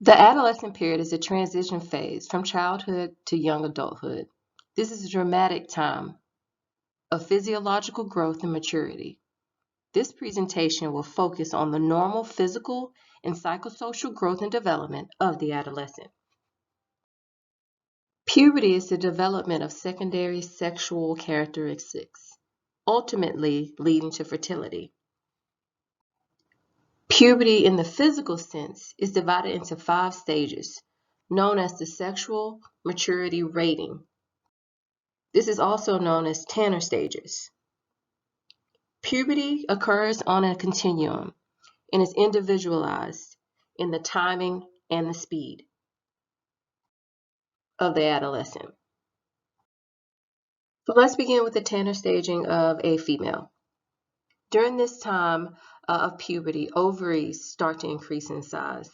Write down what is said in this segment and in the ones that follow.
The adolescent period is a transition phase from childhood to young adulthood. This is a dramatic time of physiological growth and maturity. This presentation will focus on the normal physical and psychosocial growth and development of the adolescent. Puberty is the development of secondary sexual characteristics, ultimately leading to fertility. Puberty in the physical sense is divided into 5 stages, known as the sexual maturity rating. This is also known as Tanner stages. Puberty occurs on a continuum and is individualized in the timing and the speed of the adolescent. So let's begin with the Tanner staging of a female. During this time of puberty, ovaries start to increase in size.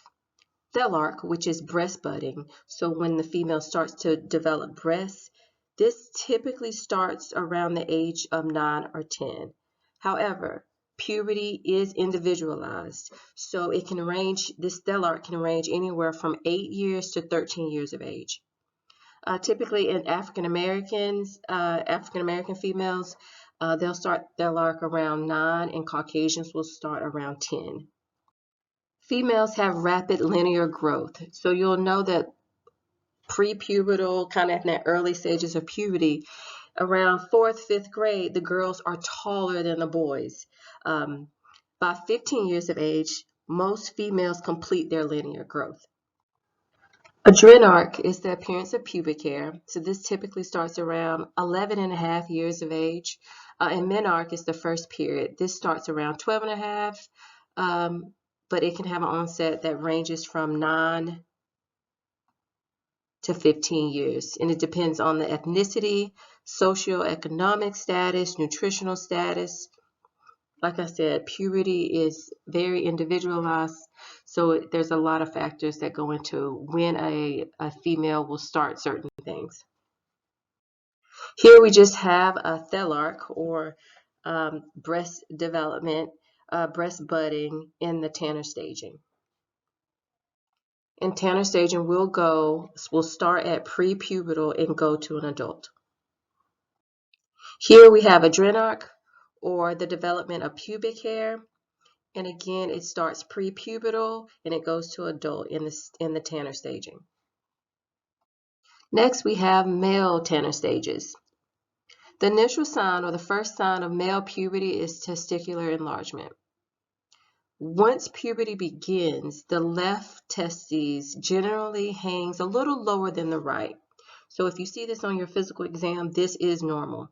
Thelarch, which is breast budding, so when the female starts to develop breasts, this typically starts around the age of 9 or 10. However, puberty is individualized, so this thelarch can range anywhere from 8 years to 13 years of age. Typically in African American females, they'll start thelarch around 9, and Caucasians will start around 10. Females have rapid linear growth, so you'll know that prepubertal, kind of in the early stages of puberty, around 4th, 5th grade, the girls are taller than the boys. By 15 years of age, most females complete their linear growth. Adrenarche is the appearance of pubic hair, so this typically starts around 11 and a half years of age. And menarche is the first period. This starts around 12 and a half, but it can have an onset that ranges from 9 to 15 years, and it depends on the ethnicity, socioeconomic status, nutritional status. Like I said, puberty is very individualized, so there's a lot of factors that go into when a female will start certain things. Here we just have a thelarch, or breast development, breast budding in the Tanner staging. In Tanner staging, we'll start at prepubertal and go to an adult. Here we have adrenarche, or the development of pubic hair, and again it starts prepubertal and it goes to adult in the Tanner staging. Next we have male Tanner stages. The initial sign, or the first sign of male puberty, is testicular enlargement. Once puberty begins, the left testes generally hangs a little lower than the right. So if you see this on your physical exam, this is normal.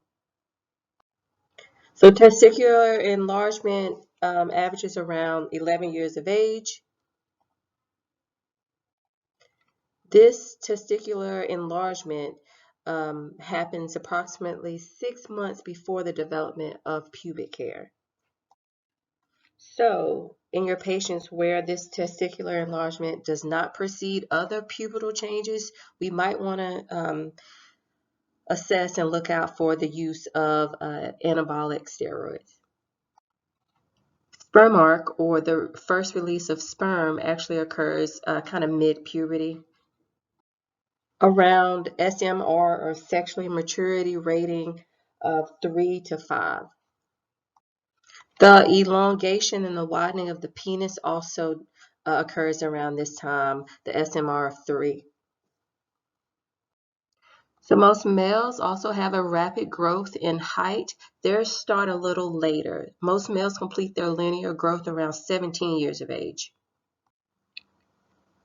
So testicular enlargement averages around 11 years of age. This testicular enlargement happens approximately 6 months before the development of pubic hair. So in your patients where this testicular enlargement does not precede other pubertal changes, we might want to assess and look out for the use of anabolic steroids. Sperm arc, or the first release of sperm, actually occurs kind of mid-puberty. Around SMR, or sexually maturity rating, of 3 to 5. The elongation and the widening of the penis also occurs around this time, the SMR of 3. So most males also have a rapid growth in height. Theirs start a little later. Most males complete their linear growth around 17 years of age.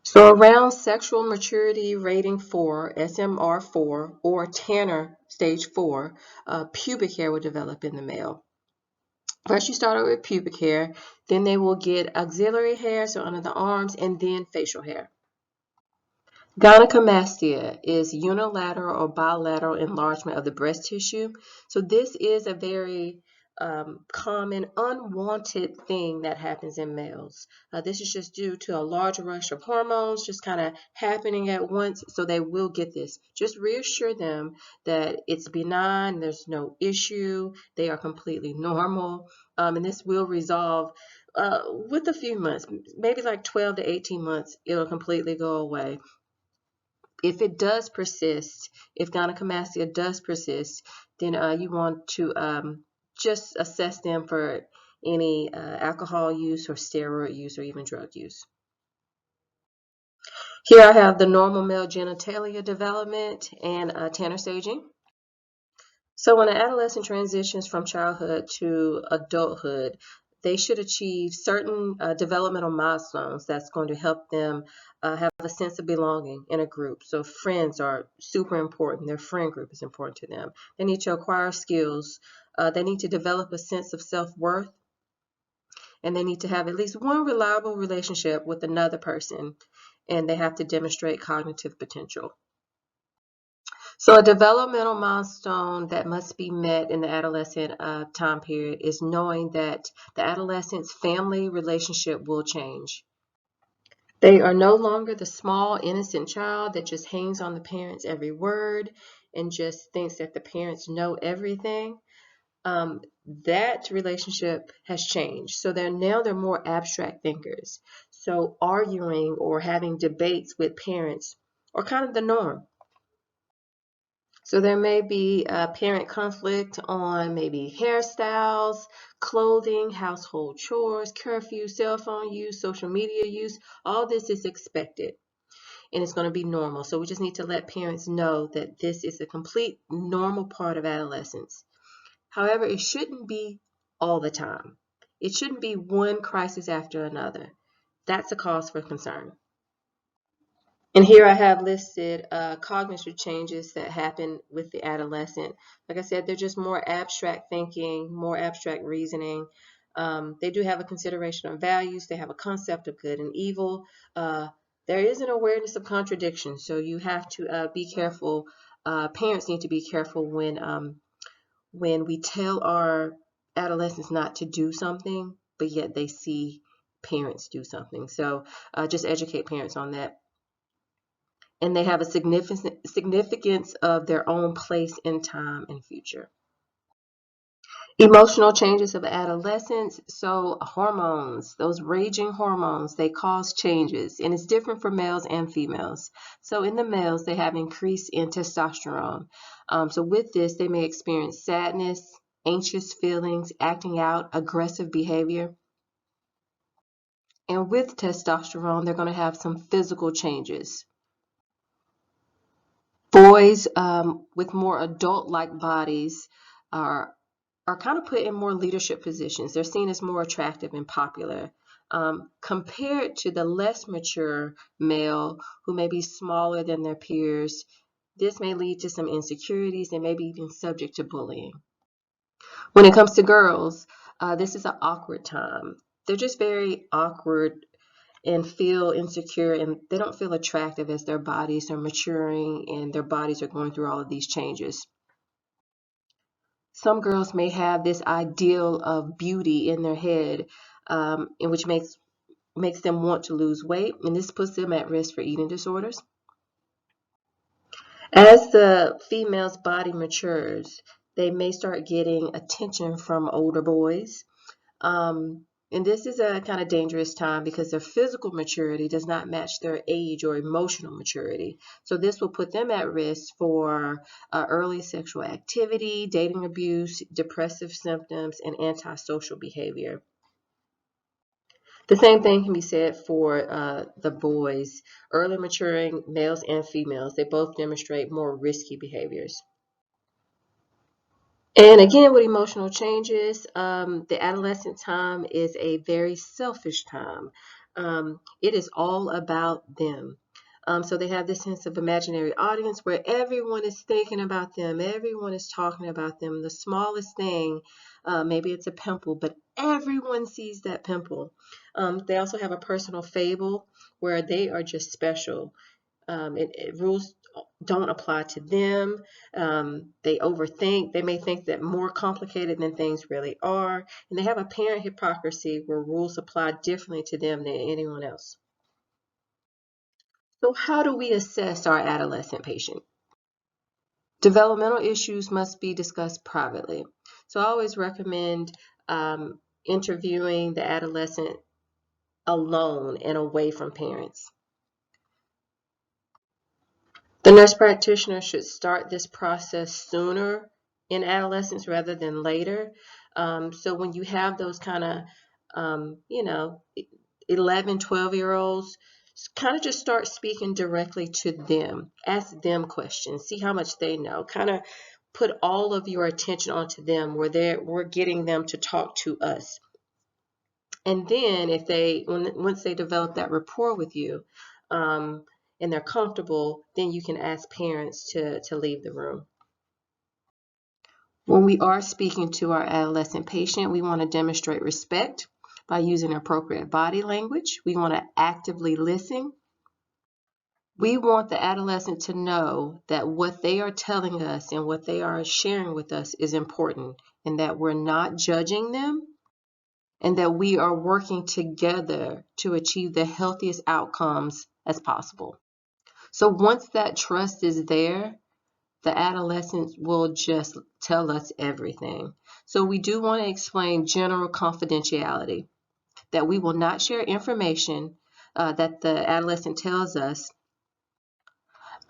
So around sexual maturity rating 4, SMR 4, or Tanner stage 4, pubic hair will develop in the male. First you start with pubic hair, then they will get axillary hair, so under the arms, and then facial hair. Gynecomastia is unilateral or bilateral enlargement of the breast tissue. So this is a very common unwanted thing that happens in males. This is just due to a large rush of hormones just kind of happening at once, so they will get this. Just reassure them that it's benign, there's no issue, they are completely normal, and this will resolve with a few months, maybe like 12 to 18 months, it'll completely go away. If it does persist, if gynecomastia does persist, then you want to just assess them for any alcohol use or steroid use or even drug use. Here I have the normal male genitalia development and Tanner staging. So when an adolescent transitions from childhood to adulthood, they should achieve certain developmental milestones that's going to help them have a sense of belonging in a group. So friends are super important. Their friend group is important to them. They need to acquire skills. They need to develop a sense of self-worth, and they need to have at least one reliable relationship with another person, and they have to demonstrate cognitive potential. So a developmental milestone that must be met in the adolescent time period is knowing that the adolescent's family relationship will change. They are no longer the small, innocent child that just hangs on the parents' every word and just thinks that the parents know everything. That relationship has changed. So they're more abstract thinkers. So arguing or having debates with parents are kind of the norm. So there may be parent conflict on maybe hairstyles, clothing, household chores, curfew, cell phone use, social media use. All this is expected and it's going to be normal. So we just need to let parents know that this is a complete normal part of adolescence. However, it shouldn't be all the time. It shouldn't be one crisis after another. That's a cause for concern. And here I have listed cognitive changes that happen with the adolescent. Like I said, they're just more abstract thinking, more abstract reasoning. They do have a consideration of values. They have a concept of good and evil. There is an awareness of contradiction, so you have to be careful. Parents need to be careful when we tell our adolescents not to do something, but yet they see parents do something. So just educate parents on that. And they have a significance of their own place in time and future. Emotional changes of adolescence. So hormones, those raging hormones, they cause changes, and it's different for males and females. So in the males, they have increase in testosterone. So with this, they may experience sadness, anxious feelings, acting out, aggressive behavior. And with testosterone, they're going to have some physical changes. Boys with more adult-like bodies are kind of put in more leadership positions. They're seen as more attractive and popular compared to the less mature male who may be smaller than their peers. This may lead to some insecurities and maybe even subject to bullying. When it comes to girls, this is an awkward time. They're just very awkward and feel insecure, and they don't feel attractive as their bodies are maturing and their bodies are going through all of these changes. Some girls may have this ideal of beauty in their head, in which makes them want to lose weight, and this puts them at risk for eating disorders. As the female's body matures, they may start getting attention from older boys. And this is a kind of dangerous time because their physical maturity does not match their age or emotional maturity. So this will put them at risk for early sexual activity, dating abuse, depressive symptoms, and antisocial behavior. The same thing can be said for the boys. Early maturing males and females, they both demonstrate more risky behaviors. And again, with emotional changes, the adolescent time is a very selfish time. It is all about them. So they have this sense of imaginary audience where everyone is thinking about them, everyone is talking about them. The smallest thing, maybe it's a pimple, but everyone sees that pimple. They also have a personal fable where they are just special. Rules don't apply to them. They overthink. They may think that more complicated than things really are. And they have a parent hypocrisy where rules apply differently to them than anyone else. So how do we assess our adolescent patient? Developmental issues must be discussed privately. So I always recommend interviewing the adolescent alone and away from parents. The nurse practitioner should start this process sooner in adolescence rather than later. So when you have those kind of, 11, 12-year-olds, kind of just start speaking directly to them. Ask them questions. See how much they know. Kind of put all of your attention onto them where we're getting them to talk to us. And then once they develop that rapport with you, and they're comfortable, then you can ask parents to leave the room. When we are speaking to our adolescent patient, we want to demonstrate respect by using appropriate body language. We want to actively listen. We want the adolescent to know that what they are telling us and what they are sharing with us is important, and that we're not judging them, and that we are working together to achieve the healthiest outcomes as possible. So once that trust is there, the adolescents will just tell us everything. So we do want to explain general confidentiality, that we will not share information that the adolescent tells us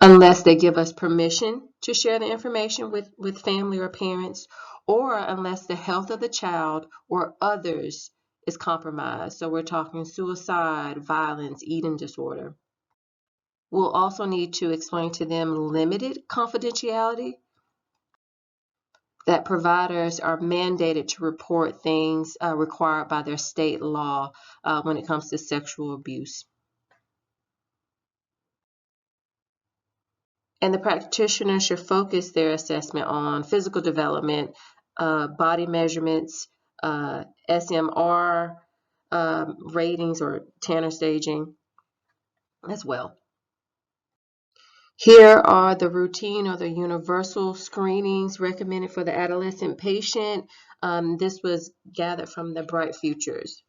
unless they give us permission to share the information with family or parents, or unless the health of the child or others is compromised. So we're talking suicide, violence, eating disorder. We'll also need to explain to them limited confidentiality, that providers are mandated to report things required by their state law when it comes to sexual abuse. And the practitioner should focus their assessment on physical development, body measurements, SMR ratings or Tanner staging as well. Here are the routine or the universal screenings recommended for the adolescent patient. This was gathered from the Bright Futures.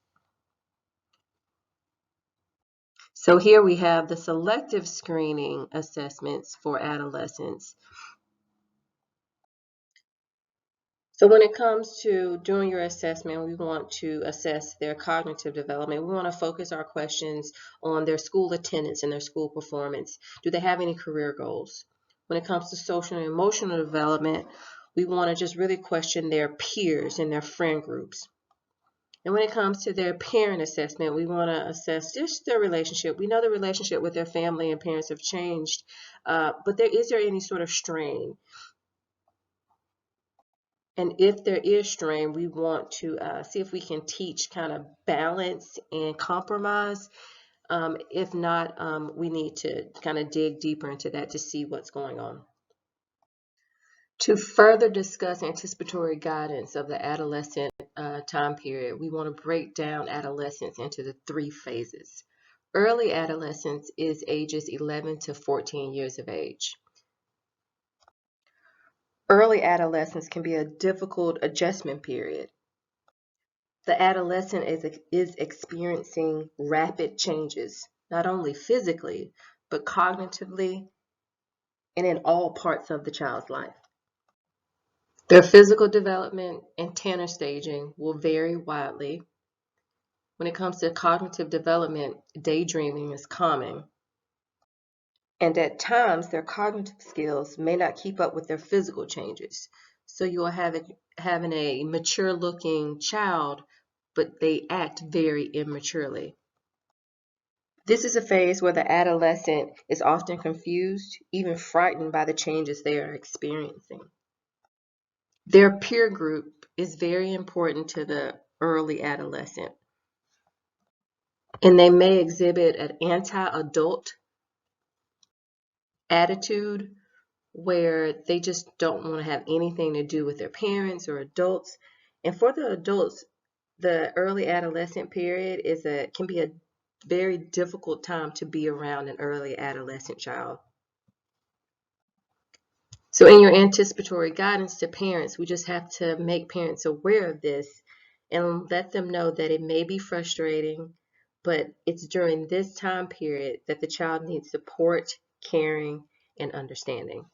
So here we have the selective screening assessments for adolescents. So when it comes to doing your assessment, we want to assess their cognitive development. We want to focus our questions on their school attendance and their school performance. Do they have any career goals? When it comes to social and emotional development, we want to just really question their peers and their friend groups. And when it comes to their parent assessment, we want to assess just their relationship. We know the relationship with their family and parents have changed, but is there any sort of strain? And if there is strain, we want to see if we can teach kind of balance and compromise. If not, we need to kind of dig deeper into that to see what's going on. To further discuss anticipatory guidance of the adolescent time period, we want to break down adolescence into the 3 phases. Early adolescence is ages 11 to 14 years of age. Early adolescence can be a difficult adjustment period. The adolescent is experiencing rapid changes, not only physically, but cognitively and in all parts of the child's life. Their physical development and Tanner staging will vary widely. When it comes to cognitive development, daydreaming is common. And at times, their cognitive skills may not keep up with their physical changes. So you'll have having a mature-looking child, but they act very immaturely. This is a phase where the adolescent is often confused, even frightened by the changes they are experiencing. Their peer group is very important to the early adolescent, and they may exhibit an anti-adult attitude where they just don't want to have anything to do with their parents or adults. And for the adults, the early adolescent period can be a very difficult time to be around an early adolescent child. So in your anticipatory guidance to parents, we just have to make parents aware of this and let them know that it may be frustrating, but it's during this time period that the child needs support, caring, and understanding.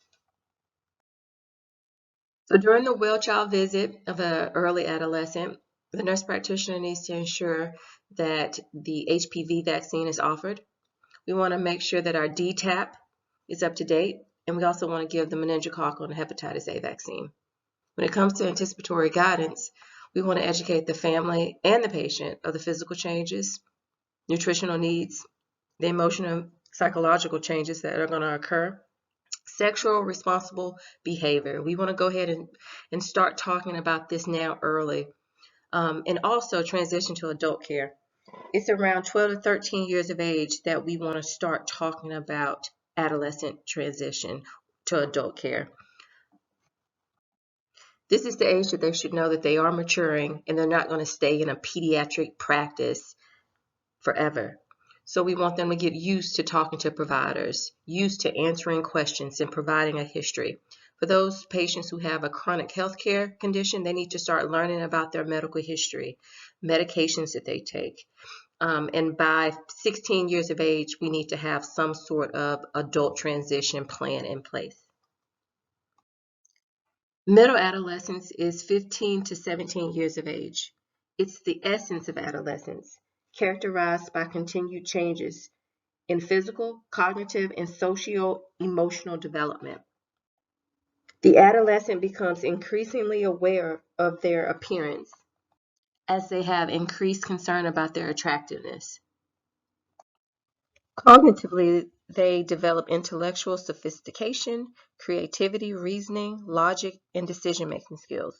So during the well child visit of an early adolescent, The nurse practitioner needs to ensure that the HPV vaccine is offered. We want to make sure that our DTaP is up to date, and we also want to give the meningococcal and hepatitis A vaccine. When it comes to anticipatory guidance, we want to educate the family and the patient of the physical changes, nutritional needs, the emotional and psychological changes that are going to occur, sexual responsible behavior. We want to go ahead and start talking about this now early, and also transition to adult care. It's around 12 to 13 years of age that we want to start talking about adolescent transition to adult care. This is the age that they should know that they are maturing and they're not going to stay in a pediatric practice forever. So we want them to get used to talking to providers, used to answering questions and providing a history. For those patients who have a chronic healthcare condition, they need to start learning about their medical history, medications that they take. And by 16 years of age, we need to have some sort of adult transition plan in place. Middle adolescence is 15 to 17 years of age. It's the essence of adolescence, characterized by continued changes in physical, cognitive, and socio-emotional development. The adolescent becomes increasingly aware of their appearance as they have increased concern about their attractiveness. Cognitively, they develop intellectual sophistication, creativity, reasoning, logic, and decision-making skills.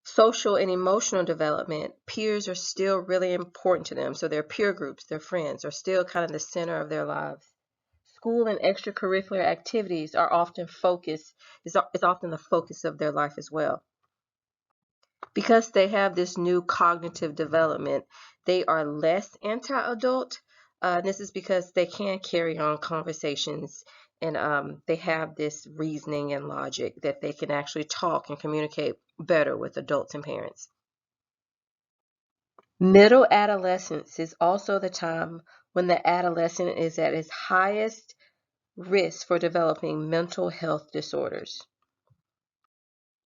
Social and emotional development, peers are still really important to them. So their peer groups, their friends, are still kind of the center of their lives. School and extracurricular activities are often is often the focus of their life as well. Because they have this new cognitive development, they are less anti-adult. This is because they can carry on conversations and they have this reasoning and logic that they can actually talk and communicate better with adults and parents. Middle adolescence is also the time when the adolescent is at its highest risk for developing mental health disorders.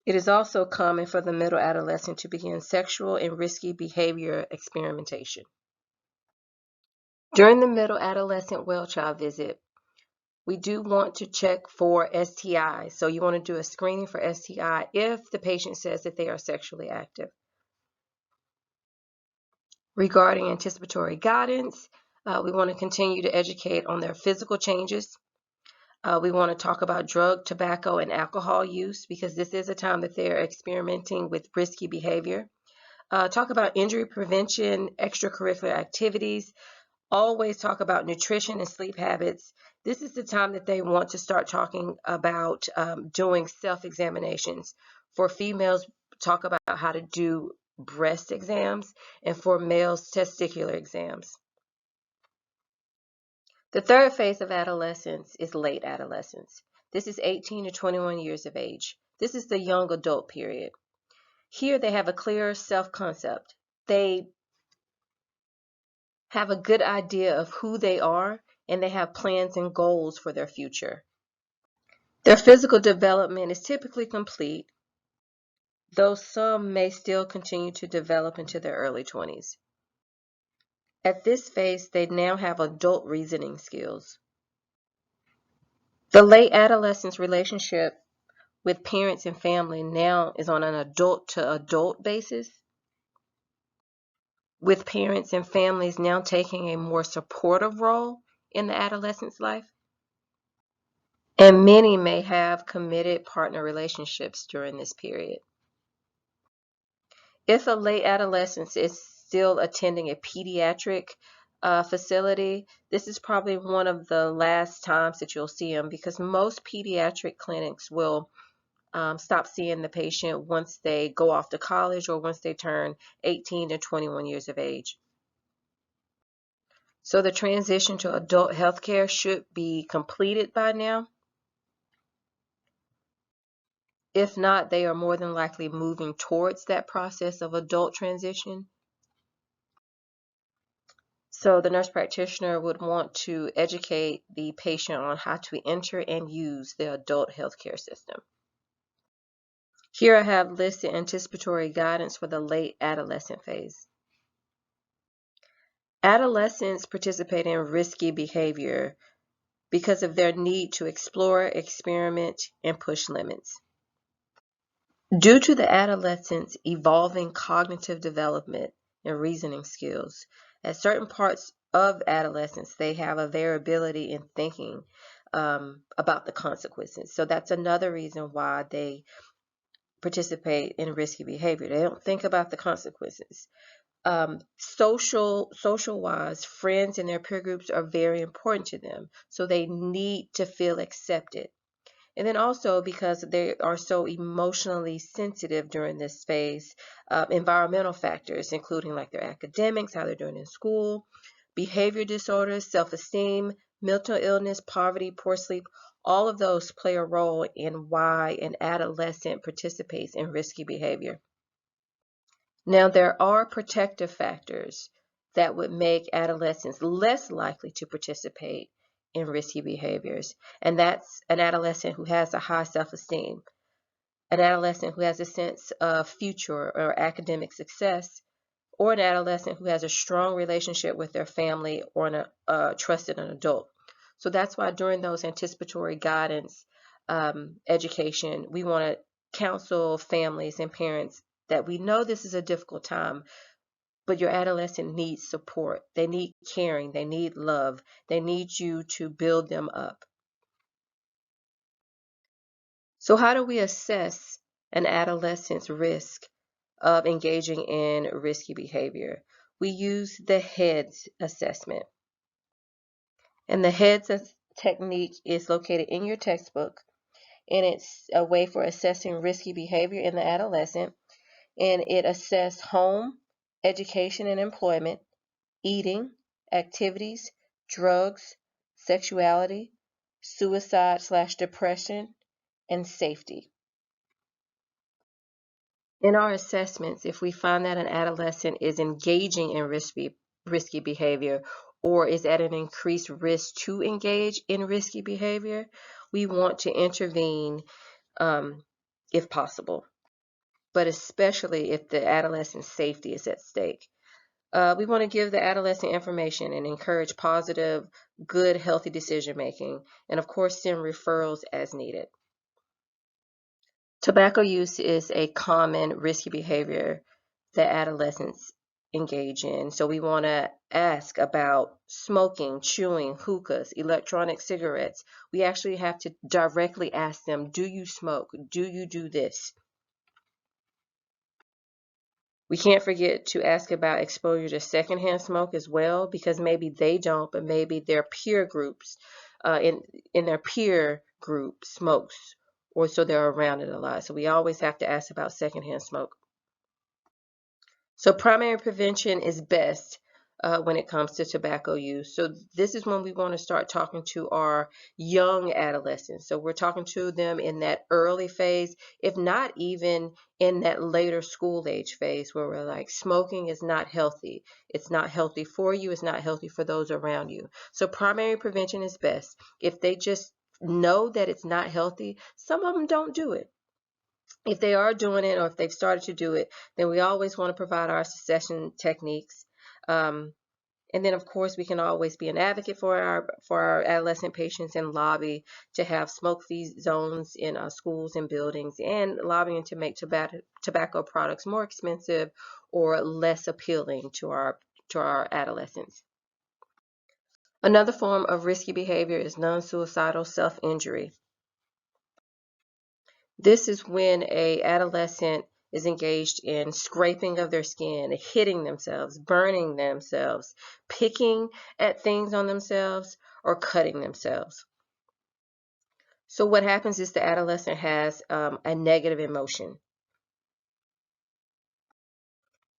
It is also common for the middle adolescent to begin sexual and risky behavior experimentation. During the middle adolescent well child visit, we do want to check for STI. So you want to do a screening for STI if the patient says that they are sexually active. Regarding anticipatory guidance, we want to continue to educate on their physical changes. We want to talk about drug, tobacco, and alcohol use because this is a time that they're experimenting with risky behavior. Talk about injury prevention, extracurricular activities. Always talk about nutrition and sleep habits. This is the time that they want to start talking about doing self-examinations. For females, talk about how to do breast exams, and for males, testicular exams. The third phase of adolescence is late adolescence. This is 18 to 21 years of age. This is the young adult period. Here they have a clearer self-concept. They have a good idea of who they are, and they have plans and goals for their future. Their physical development is typically complete, though some may still continue to develop into their early 20s. At this phase, they now have adult reasoning skills. The late adolescence relationship with parents and family now is on an adult to adult basis, with parents and families now taking a more supportive role in the adolescent's life. And many may have committed partner relationships during this period. If a late adolescent is still attending a pediatric facility, this is probably one of the last times that you'll see them because most pediatric clinics will stop seeing the patient once they go off to college or once they turn 18 to 21 years of age. So the transition to adult healthcare should be completed by now. If not, they are more than likely moving towards that process of adult transition. So the nurse practitioner would want to educate the patient on how to enter and use the adult healthcare system. Here I have listed anticipatory guidance for the late adolescent phase. Adolescents participate in risky behavior because of their need to explore, experiment, and push limits. Due to the adolescent's evolving cognitive development and reasoning skills, at certain parts of adolescence, they have a variability in thinking about the consequences. So that's another reason why they participate in risky behavior. They don't think about the consequences. Social wise, friends and their peer groups are very important to them. So they need to feel accepted. And then also because they are so emotionally sensitive during this phase, environmental factors, including like their academics, how they're doing in school, behavior disorders, self-esteem, mental illness, poverty, poor sleep, all of those play a role in why an adolescent participates in risky behavior. Now, there are protective factors that would make adolescents less likely to participate in risky behaviors, and that's an adolescent who has a high self-esteem, an adolescent who has a sense of future or academic success, or an adolescent who has a strong relationship with their family or trusted an adult. So that's why during those anticipatory guidance education, we want to counsel families and parents that we know this is a difficult time, but your adolescent needs support. They need caring. They need love. They need you to build them up. So how do we assess an adolescent's risk of engaging in risky behavior? We use the HEADS assessment. And the HEADS technique is located in your textbook, and it's a way for assessing risky behavior in the adolescent. And it assesses home, education and employment, eating, activities, drugs, sexuality, suicide/depression, and safety. In our assessments, if we find that an adolescent is engaging in risky behavior or is at an increased risk to engage in risky behavior, we want to intervene if possible, but especially if the adolescent's safety is at stake. We want to give the adolescent information and encourage positive, good, healthy decision making, and of course send referrals as needed. Tobacco use is a common risky behavior that adolescents engage in. So we want to ask about smoking, chewing, hookahs, electronic cigarettes. We actually have to directly ask them, do you smoke? Do you do this? We can't forget to ask about exposure to secondhand smoke as well, because maybe they don't, but maybe their peer groups, in their peer group smokes, or so they're around it a lot. So we always have to ask about secondhand smoke. So primary prevention is best when it comes to tobacco use. So this is when we want to start talking to our young adolescents. So we're talking to them in that early phase, if not even in that later school age phase, where we're like, smoking is not healthy. It's not healthy for you. It's not healthy for those around you. So primary prevention is best. If they just know that it's not healthy, some of them don't do it. If they are doing it or if they've started to do it, then we always want to provide our succession techniques. And then, of course, we can always be an advocate for our adolescent patients and lobby to have smoke-free zones in schools and buildings, and lobbying to make tobacco products more expensive or less appealing to our adolescents. Another form of risky behavior is non-suicidal self-injury. This is when a adolescent is engaged in scraping of their skin, hitting themselves, burning themselves, picking at things on themselves, or cutting themselves. So what happens is the adolescent has a negative emotion.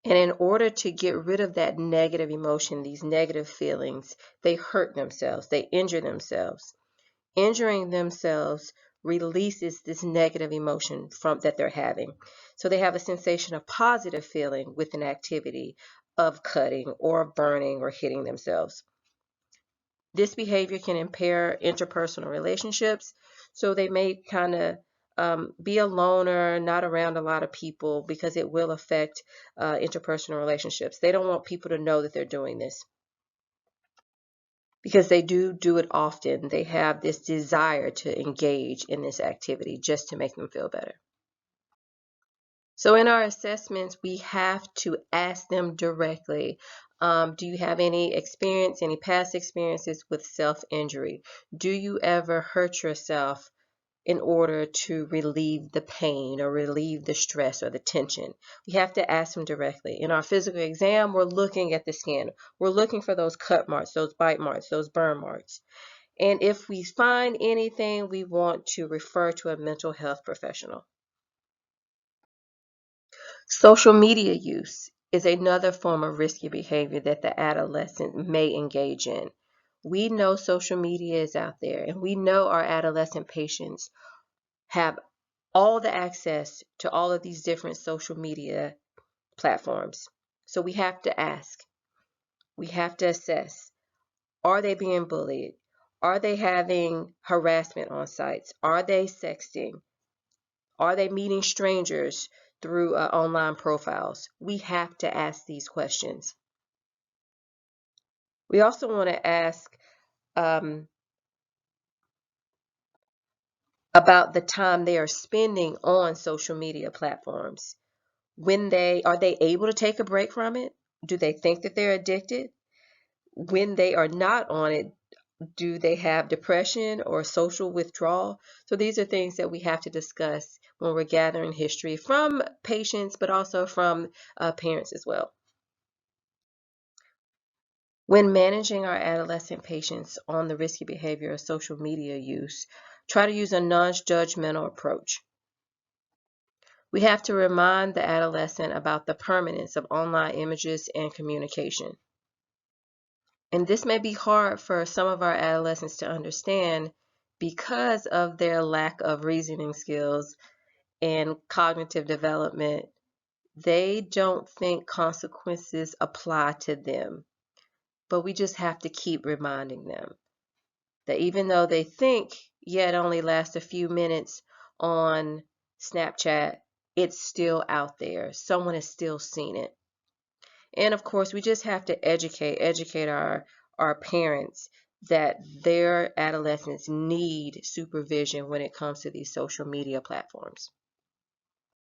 And in order to get rid of that negative emotion, these negative feelings, they hurt themselves, they injure themselves. Injuring themselves releases this negative emotion that they're having. So they have a sensation of positive feeling with an activity of cutting or burning or hitting themselves. This behavior can impair interpersonal relationships. So they may kind of Be a loner, not around a lot of people, because it will affect interpersonal relationships. They don't want people to know that they're doing this, because they do it often. They have this desire to engage in this activity just to make them feel better. So in our assessments, we have to ask them directly, do you have any experience, any past experiences with self-injury? Do you ever hurt yourself in order to relieve the pain or relieve the stress or the tension? We have to ask them directly. In our physical exam, we're looking at the skin. We're looking for those cut marks, those bite marks, those burn marks. And if we find anything, we want to refer to a mental health professional. Social media use is another form of risky behavior that the adolescent may engage in. We know social media is out there, and we know our adolescent patients have all the access to all of these different social media platforms. So we have to ask, we have to assess, are they being bullied? Are they having harassment on sites? Are they sexting? Are they meeting strangers through online profiles? We have to ask these questions. We also want to ask about the time they are spending on social media platforms. Are they able to take a break from it? Do they think that they're addicted? When they are not on it, do they have depression or social withdrawal? So these are things that we have to discuss when we're gathering history from patients, but also from parents as well. When managing our adolescent patients on the risky behavior of social media use, try to use a non-judgmental approach. We have to remind the adolescent about the permanence of online images and communication. And this may be hard for some of our adolescents to understand because of their lack of reasoning skills and cognitive development. They don't think consequences apply to them. But we just have to keep reminding them that even though they think, yeah, it only lasts a few minutes on Snapchat, it's still out there. Someone has still seen it. And of course, we just have to educate our parents that their adolescents need supervision when it comes to these social media platforms.